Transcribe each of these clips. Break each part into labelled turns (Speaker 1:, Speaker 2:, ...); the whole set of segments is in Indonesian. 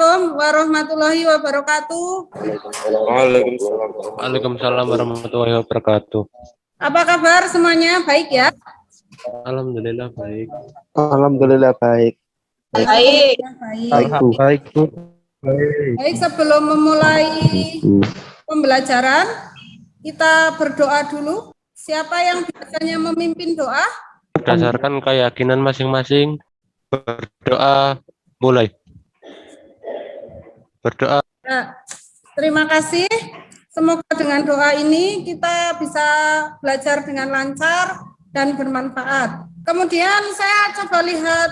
Speaker 1: Assalamualaikum warahmatullahi wabarakatuh.
Speaker 2: Waalaikumsalam.
Speaker 3: Waalaikumsalam warahmatullahi wabarakatuh.
Speaker 1: Apa kabar semuanya? Baik ya?
Speaker 3: Alhamdulillah baik.
Speaker 2: Alhamdulillah baik.
Speaker 1: Baik.
Speaker 2: Baik, Bu.
Speaker 1: Baik, sebelum memulai pembelajaran, kita berdoa dulu. Siapa yang biasanya memimpin doa?
Speaker 3: Berdasarkan keyakinan masing-masing, berdoa mulai. Berdoa.
Speaker 1: Nah, terima kasih. Semoga dengan doa ini kita bisa belajar dengan lancar dan bermanfaat. Kemudian saya coba lihat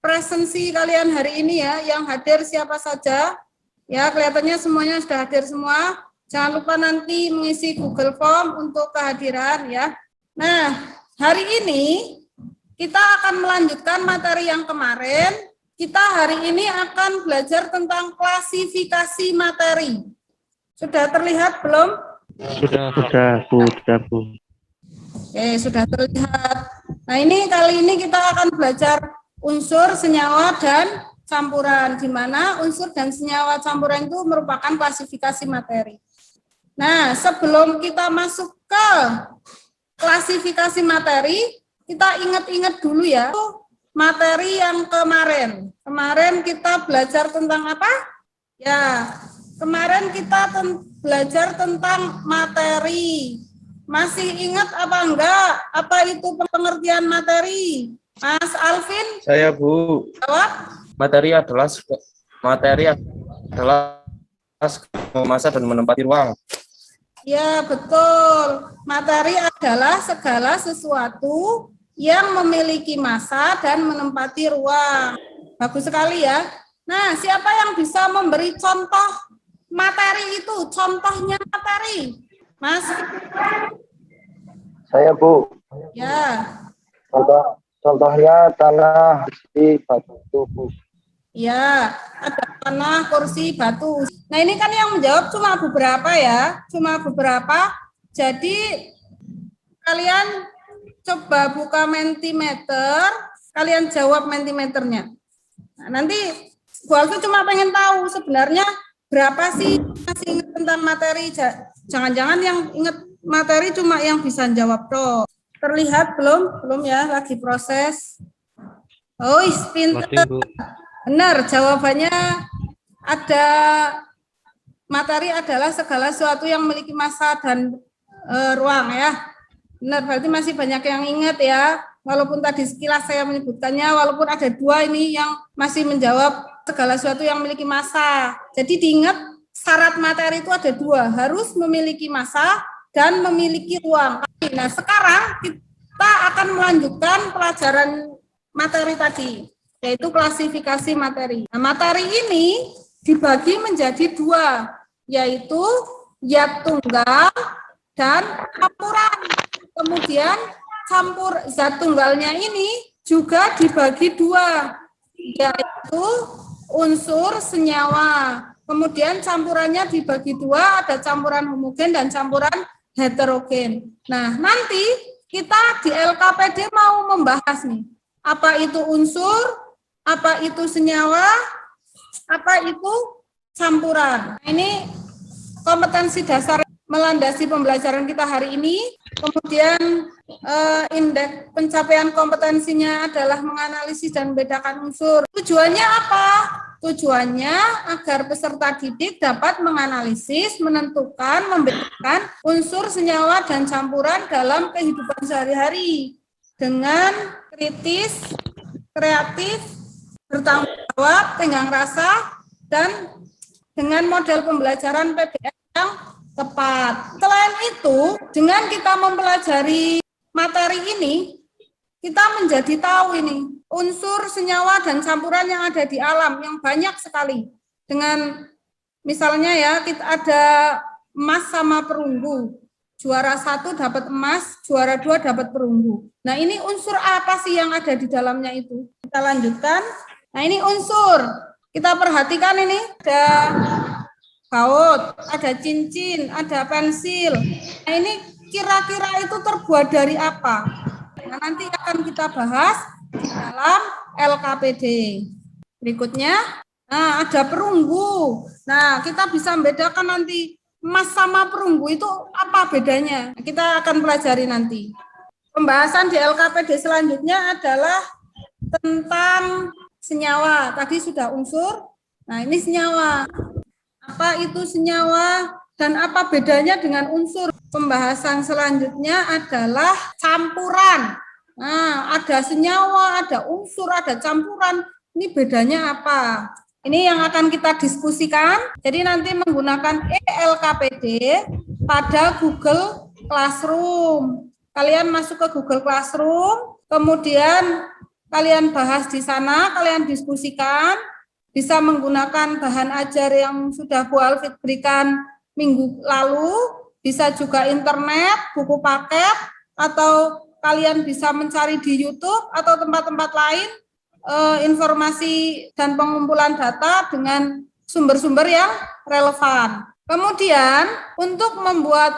Speaker 1: presensi kalian hari ini ya, yang hadir siapa saja. Ya, kelihatannya semuanya sudah hadir semua. Jangan lupa nanti mengisi Google Form untuk kehadiran ya. Nah, hari ini kita akan melanjutkan materi yang kemarin. Kita hari ini akan belajar tentang klasifikasi materi. Sudah terlihat belum?
Speaker 3: Sudah.
Speaker 2: Bu.
Speaker 1: Oke, sudah terlihat. Nah, kali ini kita akan belajar unsur, senyawa, dan campuran, di mana unsur dan senyawa campuran itu merupakan klasifikasi materi. Nah, sebelum kita masuk ke klasifikasi materi, kita ingat-ingat dulu ya, materi yang kemarin. Kemarin kita belajar tentang apa? Ya, kemarin kita belajar tentang materi. Masih ingat apa enggak? Apa itu pengertian materi? Mas Alvin?
Speaker 2: Saya, Bu.
Speaker 1: Jawab.
Speaker 2: Materi adalah massa dan menempati ruang.
Speaker 1: Ya, betul. Materi adalah segala sesuatu yang memiliki massa dan menempati ruang. Bagus sekali ya. Nah, siapa yang bisa memberi contoh materi itu? Contohnya materi. Mas?
Speaker 4: Saya, Bu.
Speaker 1: Ya.
Speaker 4: Contohnya tanah, besi, batu, Bu.
Speaker 1: Ya, ada tanah, kursi, batu. Nah, ini kan yang menjawab cuma beberapa ya. Cuma beberapa. Jadi, kalian coba buka Mentimeter, kalian jawab Mentimeternya. Nah, nanti Bu Alfi cuma pengen tahu sebenarnya berapa sih masih ingat tentang materi. Jangan-jangan yang ingat materi cuma yang bisa jawab toh. Terlihat belum? Belum ya, lagi proses. Oh, pinter. Benar, jawabannya ada. Materi adalah segala sesuatu yang memiliki massa dan ruang ya. Benar, berarti masih banyak yang ingat ya. Walaupun tadi sekilas saya menyebutkannya, walaupun ada dua ini yang masih menjawab segala sesuatu yang memiliki massa. Jadi diingat syarat materi itu ada dua, harus memiliki massa dan memiliki ruang. Nah, sekarang kita akan melanjutkan pelajaran materi tadi, yaitu klasifikasi materi. Nah, materi ini dibagi menjadi dua, yaitu zat tunggal dan campuran. Kemudian campur zat tunggalnya ini juga dibagi dua, yaitu unsur, senyawa. Kemudian campurannya dibagi dua, ada campuran homogen dan campuran heterogen. Nah, nanti kita di LKPD mau membahas nih, apa itu unsur, apa itu senyawa, apa itu campuran. Nah, ini kompetensi dasar melandasi pembelajaran kita hari ini. Kemudian indeks pencapaian kompetensinya adalah menganalisis dan membedakan unsur. Tujuannya apa? Tujuannya agar peserta didik dapat menganalisis, menentukan, membedakan unsur, senyawa, dan campuran dalam kehidupan sehari-hari dengan kritis, kreatif, bertanggung jawab, tenggang rasa, dan dengan model pembelajaran PBL yang tepat. Selain itu, dengan kita mempelajari materi ini, kita menjadi tahu ini unsur, senyawa, dan campuran yang ada di alam yang banyak sekali. Dengan misalnya ya, kita ada emas sama perunggu. Juara 1 dapat emas, juara 2 dapat perunggu. Nah, ini unsur apa sih yang ada di dalamnya itu? Kita lanjutkan. Nah, ini unsur. Kita perhatikan ini ada baut, ada cincin, ada pensil. Nah, ini kira-kira itu terbuat dari apa? Nah, nanti akan kita bahas di dalam LKPD. Berikutnya, nah ada perunggu. Nah, kita bisa membedakan nanti emas sama perunggu itu apa bedanya. Kita akan pelajari nanti. Pembahasan di LKPD selanjutnya adalah tentang senyawa. Tadi sudah unsur. Nah, ini senyawa. Apa itu senyawa dan apa bedanya dengan unsur? Pembahasan selanjutnya adalah campuran. Nah, ada senyawa, ada unsur, ada campuran. Ini bedanya apa? Ini yang akan kita diskusikan. Jadi nanti menggunakan ELKPD pada Google Classroom. Kalian masuk ke Google Classroom, kemudian kalian bahas di sana, kalian diskusikan. Bisa menggunakan bahan ajar yang sudah Bu Alfit berikan minggu lalu, bisa juga internet, buku paket, atau kalian bisa mencari di YouTube atau tempat-tempat lain informasi dan pengumpulan data dengan sumber-sumber yang relevan. Kemudian untuk membuat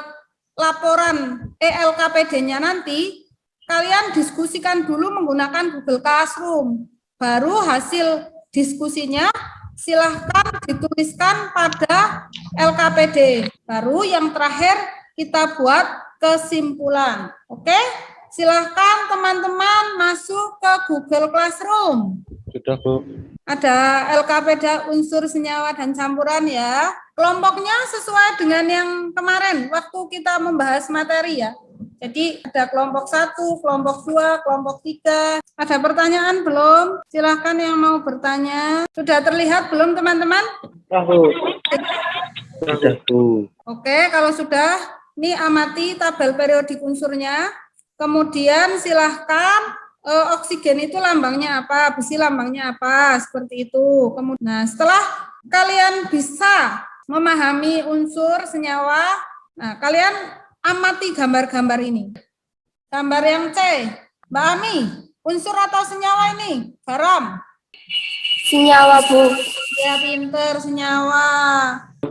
Speaker 1: laporan ELKPD-nya nanti, kalian diskusikan dulu menggunakan Google Classroom. Baru hasil diskusinya silahkan dituliskan pada LKPD. Baru yang terakhir kita buat kesimpulan. Oke? Silahkan teman-teman masuk ke Google Classroom.
Speaker 3: Sudah, Bu.
Speaker 1: Ada LKPD unsur senyawa dan campuran ya. Kelompoknya sesuai dengan yang kemarin waktu kita membahas materi ya. Jadi ada kelompok 1, kelompok 2, kelompok 3. Ada pertanyaan belum? Silahkan yang mau bertanya. Sudah terlihat belum teman-teman?
Speaker 2: Sudah, Bu.
Speaker 1: Oke, kalau sudah, ini amati tabel periodik unsurnya. Kemudian silahkan oksigen itu lambangnya apa, besi lambangnya apa, seperti itu. Kemudian, nah, setelah kalian bisa memahami unsur senyawa, nah kalian amati gambar-gambar ini. Gambar yang C, Mbak Ami, unsur atau senyawa ini? Garam.
Speaker 5: Senyawa, Bu.
Speaker 1: Ya, pinter, senyawa.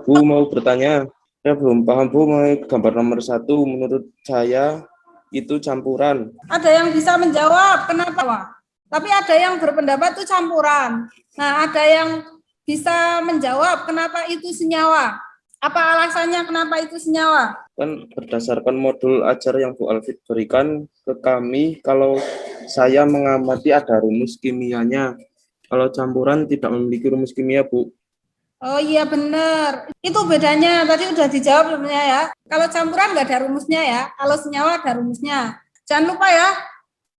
Speaker 2: Bu mau bertanya. Saya belum paham, Bu. Gambar nomor 1 menurut saya itu campuran.
Speaker 1: Ada yang bisa menjawab, kenapa? Tapi ada yang berpendapat itu campuran. Nah, ada yang bisa menjawab kenapa itu senyawa. Apa alasannya kenapa itu senyawa?
Speaker 2: Kan berdasarkan modul ajar yang Bu Alfit berikan ke kami, kalau saya mengamati ada rumus kimianya. Kalau campuran tidak memiliki rumus kimia, Bu.
Speaker 1: Oh iya benar. Itu bedanya, tadi udah dijawab sebenarnya ya. Kalau campuran nggak ada rumusnya ya, kalau senyawa ada rumusnya. Jangan lupa ya,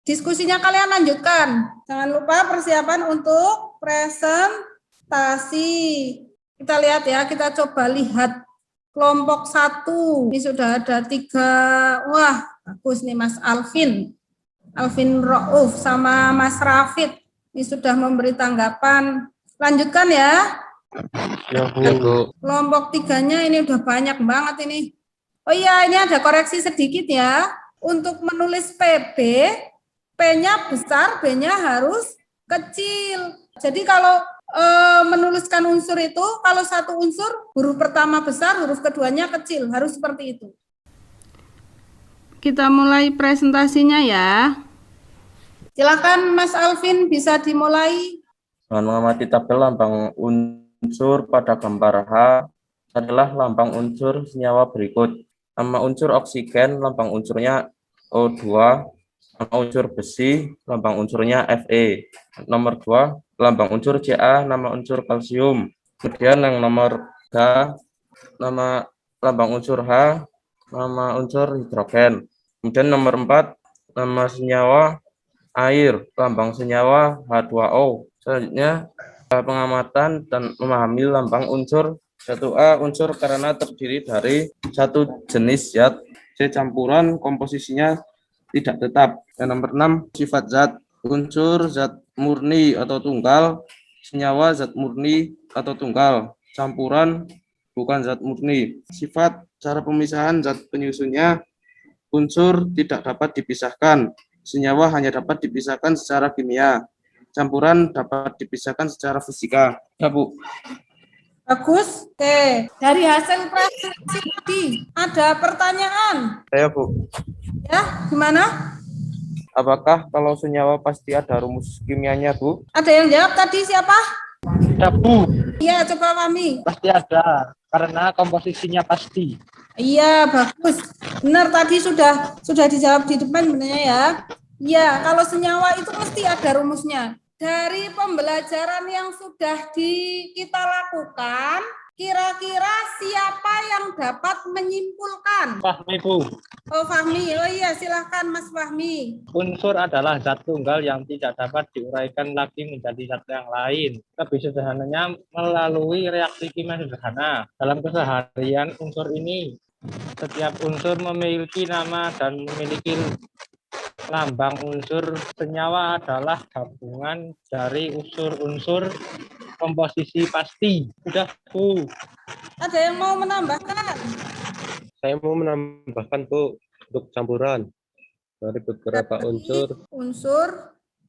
Speaker 1: diskusinya kalian lanjutkan. Jangan lupa persiapan untuk presentasi. Kita lihat ya, kita coba lihat kelompok 1. Ini sudah ada 3. Wah, bagus nih Mas Alvin Rauf sama Mas Rafid. Ini sudah memberi tanggapan. Lanjutkan ya.
Speaker 3: Ya, Bu.
Speaker 1: Kelompok 3-nya ini udah banyak banget ini. Oh iya, ini ada koreksi sedikit ya. Untuk menulis PB, P-nya besar, B-nya harus kecil. Jadi kalau menuliskan unsur itu, kalau satu unsur, huruf pertama besar, huruf keduanya kecil. Harus seperti itu. Kita mulai presentasinya ya. Silakan Mas Alvin, bisa dimulai.
Speaker 2: Dengan mengamati tabel lambang unsur pada gambar H adalah lambang unsur senyawa berikut. Nama unsur oksigen, lambang unsurnya O2. Nama unsur besi, lambang unsurnya Fe. Nomor 2, lambang unsur Ca, nama unsur kalsium. Kemudian yang nomor 3, nama lambang unsur H, nama unsur hidrogen. Kemudian nomor 4, nama senyawa air, lambang senyawa H2O. Selanjutnya pengamatan dan memahami lambang unsur. 1A, unsur karena terdiri dari satu jenis zat. C, campuran, komposisinya tidak tetap. Yang nomor 6, sifat zat. Unsur zat murni atau tunggal, senyawa zat murni atau tunggal, campuran bukan zat murni. Sifat cara pemisahan zat penyusunnya, unsur tidak dapat dipisahkan, senyawa hanya dapat dipisahkan secara kimia, campuran dapat dipisahkan secara fisika. Ya, Bu.
Speaker 1: Bagus. Oke, dari hasil presentasi tadi ada pertanyaan.
Speaker 2: Saya, Bu.
Speaker 1: Ya, gimana?
Speaker 2: Apakah kalau senyawa pasti ada rumus kimianya, Bu?
Speaker 1: Ada yang jawab tadi siapa?
Speaker 3: Ya Bu,
Speaker 1: Iya, coba Fahmi.
Speaker 3: pasti ada karena komposisinya pasti.
Speaker 1: Iya, bagus. Benar tadi sudah dijawab di depan sebenarnya ya. Iya, kalau senyawa itu mesti ada rumusnya. Dari pembelajaran yang sudah kita lakukan, kira-kira siapa yang dapat menyimpulkan?
Speaker 3: Fahmi Bu,
Speaker 1: Oh, Fahmi. Oh iya, silahkan Mas Fahmi.
Speaker 3: unsur adalah zat tunggal yang tidak dapat diuraikan lagi menjadi zat yang lain. Lebih sederhananya melalui reaksi kimia sederhana. Dalam keseharian unsur ini, setiap unsur memiliki nama dan memiliki lambang. Unsur senyawa adalah gabungan dari unsur-unsur komposisi pasti. Sudah Bu.
Speaker 1: Ada yang mau menambahkan?
Speaker 6: Saya mau menambahkan Bu, untuk campuran dari beberapa unsur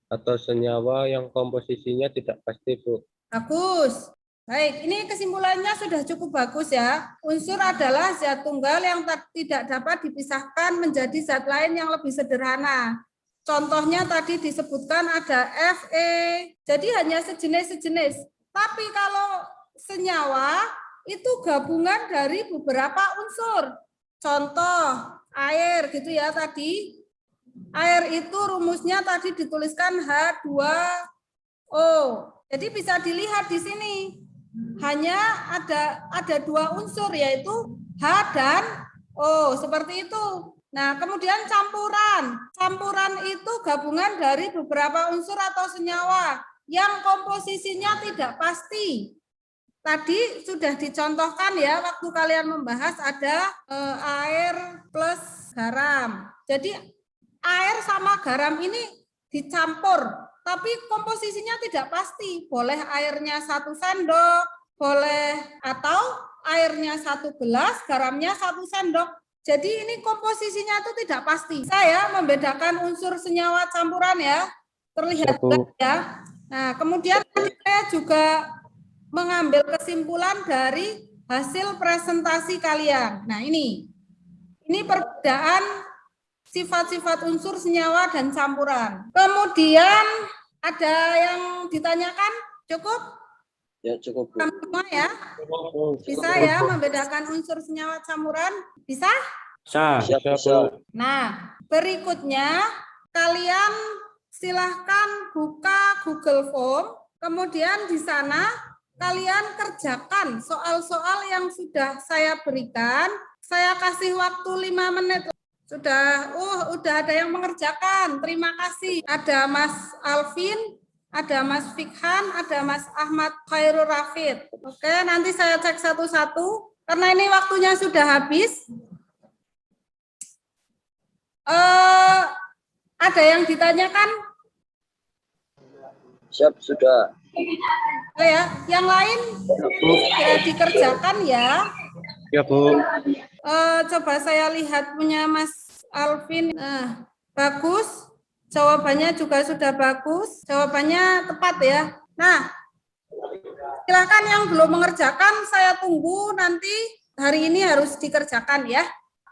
Speaker 6: atau senyawa yang komposisinya tidak pasti Bu.
Speaker 1: Bagus. Baik, ini kesimpulannya sudah cukup bagus ya. Unsur adalah zat tunggal yang tidak dapat dipisahkan menjadi zat lain yang lebih sederhana. Contohnya tadi disebutkan ada Fe, jadi hanya sejenis-sejenis. Tapi kalau senyawa itu gabungan dari beberapa unsur. Contoh air gitu ya tadi. Air itu rumusnya tadi dituliskan H2O. Jadi bisa dilihat di sini. Hanya ada dua unsur yaitu H dan O, seperti itu. Nah, kemudian campuran. Campuran itu gabungan dari beberapa unsur atau senyawa yang komposisinya tidak pasti. Tadi sudah dicontohkan ya waktu kalian membahas ada air plus garam. Jadi air sama garam ini dicampur. Tapi komposisinya tidak pasti, boleh airnya 1 sendok, boleh atau airnya 1 gelas, garamnya 1 sendok. Jadi ini komposisinya itu tidak pasti. Saya membedakan unsur senyawa campuran ya, terlihat ya. Nah, kemudian saya juga mengambil kesimpulan dari hasil presentasi kalian. Nah, ini perbedaan sifat-sifat unsur senyawa dan campuran. Kemudian ada yang ditanyakan? Cukup?
Speaker 6: Ya cukup Bu.
Speaker 1: Semua ya? Bisa ya membedakan unsur senyawa campuran? Bisa?
Speaker 6: Siap Bu.
Speaker 1: Nah, berikutnya kalian silahkan buka Google Form. Kemudian di sana kalian kerjakan soal-soal yang sudah saya berikan. Saya kasih waktu 5 menit. Udah ada yang mengerjakan. Terima kasih. Ada Mas Alvin, ada Mas Fikhan, ada Mas Ahmad Khairul Rafid. Oke, nanti saya cek satu-satu karena ini waktunya sudah habis. Ada yang ditanyakan?
Speaker 6: Siap sudah.
Speaker 1: Oh ya, yang lain ya dikerjakan ya.
Speaker 3: Ya Bu.
Speaker 1: Coba saya lihat punya Mas Alvin. Bagus. Jawabannya juga sudah bagus. Jawabannya tepat ya. Nah, silakan yang belum mengerjakan, saya tunggu nanti hari ini harus dikerjakan ya.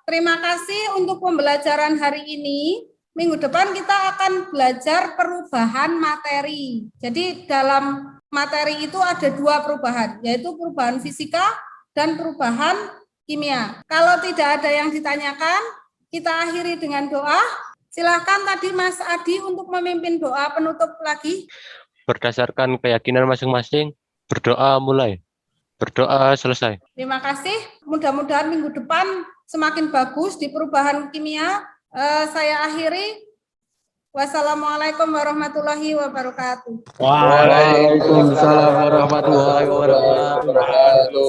Speaker 1: Terima kasih untuk pembelajaran hari ini. Minggu depan kita akan belajar perubahan materi. Jadi dalam materi itu ada 2 perubahan, yaitu perubahan fisika dan perubahan kimia. Kalau tidak ada yang ditanyakan, kita akhiri dengan doa. Silakan tadi Mas Adi untuk memimpin doa penutup lagi.
Speaker 6: Berdasarkan keyakinan masing-masing, berdoa mulai. Berdoa selesai.
Speaker 1: Terima kasih. Mudah-mudahan minggu depan semakin bagus di perubahan kimia. Saya akhiri. Wassalamualaikum warahmatullahi wabarakatuh.
Speaker 3: Waalaikumsalam warahmatullahi wabarakatuh.